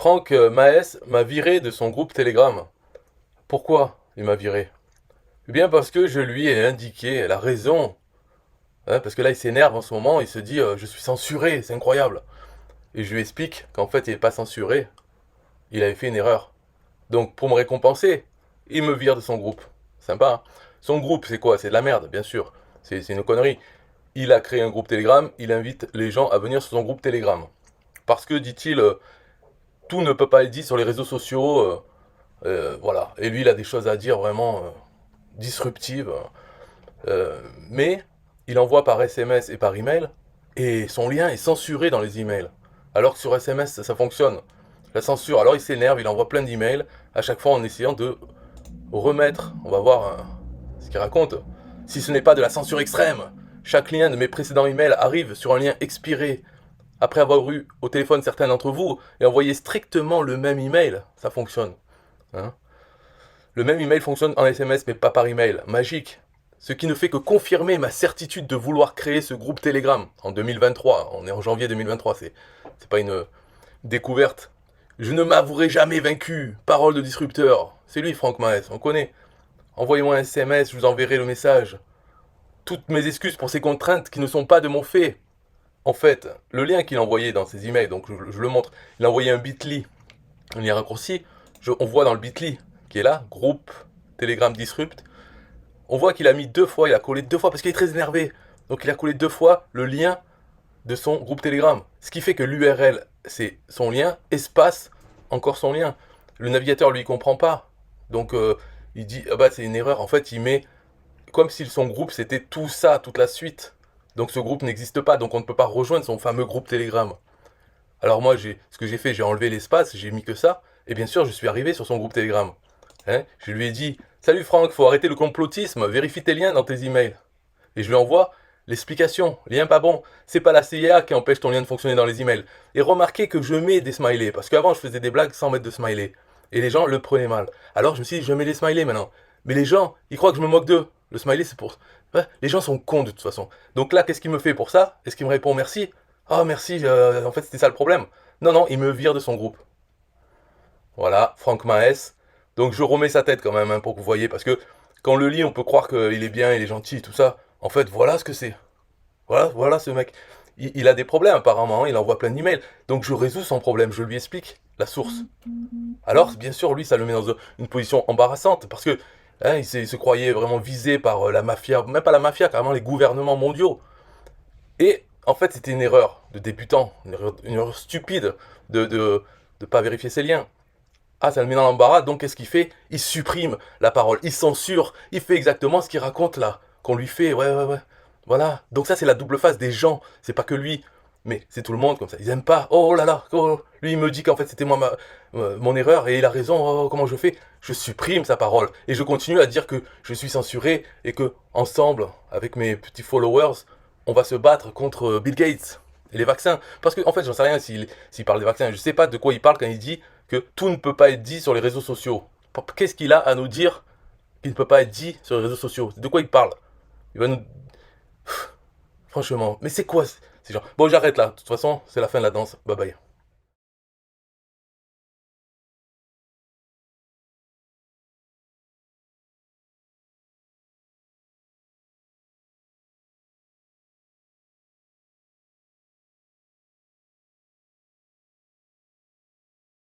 Franck Maes m'a viré de son groupe Telegram. Pourquoi il m'a viré? Eh bien parce que je lui ai indiqué la raison. Hein, parce que là il s'énerve en ce moment, il se dit je suis censuré, c'est incroyable. Et je lui explique qu'en fait il n'est pas censuré, il avait fait une erreur. Donc pour me récompenser, il me vire de son groupe. Sympa, hein. Son groupe c'est quoi? C'est de la merde, bien sûr. C'est une connerie. Il a créé un groupe Telegram, il invite les gens à venir sur son groupe Telegram. Parce que, dit-il, tout ne peut pas être dit sur les réseaux sociaux. Voilà. Et lui, il a des choses à dire vraiment disruptives. Mais il envoie par SMS et par email, et son lien est censuré dans les emails. Alors que sur SMS, ça fonctionne. La censure, alors il s'énerve, il envoie plein d'emails, à chaque fois en essayant de remettre, on va voir ce qu'il raconte, si ce n'est pas de la censure extrême. Chaque lien de mes précédents emails arrive sur un lien expiré. Après avoir eu au téléphone certains d'entre vous et envoyé strictement le même email, ça fonctionne. Hein. Le même email fonctionne en SMS mais pas par email. Magique. Ce qui ne fait que confirmer ma certitude de vouloir créer ce groupe Telegram en 2023. On est en janvier 2023, c'est pas une découverte. Je ne m'avouerai jamais vaincu. Parole de disrupteur. C'est lui, Franck Maes, on connaît. Envoyez-moi un SMS, je vous enverrai le message. Toutes mes excuses pour ces contraintes qui ne sont pas de mon fait. En fait, le lien qu'il a envoyé dans ses emails, donc je le montre, il a envoyé un bit.ly, un lien raccourci, on voit dans le bit.ly, qui est là, groupe Telegram Disrupt, on voit qu'il a mis 2 fois, il a collé 2 fois, parce qu'il est très énervé, donc il a collé 2 fois le lien de son groupe Telegram, ce qui fait que l'URL, c'est son lien, espace, encore son lien. Le navigateur, lui, il comprend pas, donc il dit, ah bah c'est une erreur, en fait, il met, comme si son groupe, c'était tout ça, toute la suite. Donc ce groupe n'existe pas, donc on ne peut pas rejoindre son fameux groupe Telegram. Alors moi, ce que j'ai fait, j'ai enlevé l'espace, j'ai mis que ça, et bien sûr, je suis arrivé sur son groupe Telegram. Hein, je lui ai dit, salut Franck, faut arrêter le complotisme, vérifie tes liens dans tes emails. Et je lui envoie l'explication, lien pas bon, c'est pas la CIA qui empêche ton lien de fonctionner dans les emails. Et remarquez que je mets des smileys, parce qu'avant je faisais des blagues sans mettre de smiley. Et les gens le prenaient mal. Alors je me suis dit, je mets les smileys maintenant. Mais les gens, ils croient que je me moque d'eux. Le smiley, c'est pour... Ouais, les gens sont cons de toute façon. Donc là, qu'est-ce qu'il me fait pour ça? Est-ce qu'il me répond merci? Oh merci, en fait c'était ça le problème. Non, non, il me vire de son groupe. Voilà, Franck Maes. Donc je remets sa tête quand même, hein, pour que vous voyez, parce que quand on le lit, on peut croire qu'il est bien, il est gentil, tout ça. En fait, voilà ce que c'est. Voilà ce mec. Il a des problèmes apparemment, hein, il envoie plein d'emails. Donc je résous son problème, je lui explique la source. Alors, bien sûr, lui, ça le met dans une position embarrassante, parce que hein, il se croyait vraiment visé par la mafia, même pas la mafia, carrément les gouvernements mondiaux. Et en fait, c'était une erreur de débutant, une erreur stupide de pas vérifier ses liens. Ah, ça le met dans l'embarras, donc qu'est-ce qu'il fait? Il supprime la parole, il censure, il fait exactement ce qu'il raconte là, qu'on lui fait, ouais, ouais, ouais. Voilà, donc ça c'est la double face des gens, c'est pas que lui, mais c'est tout le monde comme ça, ils aiment pas, oh là là, oh, lui il me dit qu'en fait c'était moi mon erreur et il a raison, oh, comment je fais? Je supprime sa parole et je continue à dire que je suis censuré et que ensemble, avec mes petits followers, on va se battre contre Bill Gates et les vaccins. Parce que en fait, j'en sais rien s'il parle des vaccins, je sais pas de quoi il parle quand il dit que tout ne peut pas être dit sur les réseaux sociaux. Qu'est-ce qu'il a à nous dire qui ne peut pas être dit sur les réseaux sociaux? De quoi il parle? Il va nous... Franchement, mais c'est quoi ces gens? Bon, j'arrête là. De toute façon, c'est la fin de la danse. Bye bye.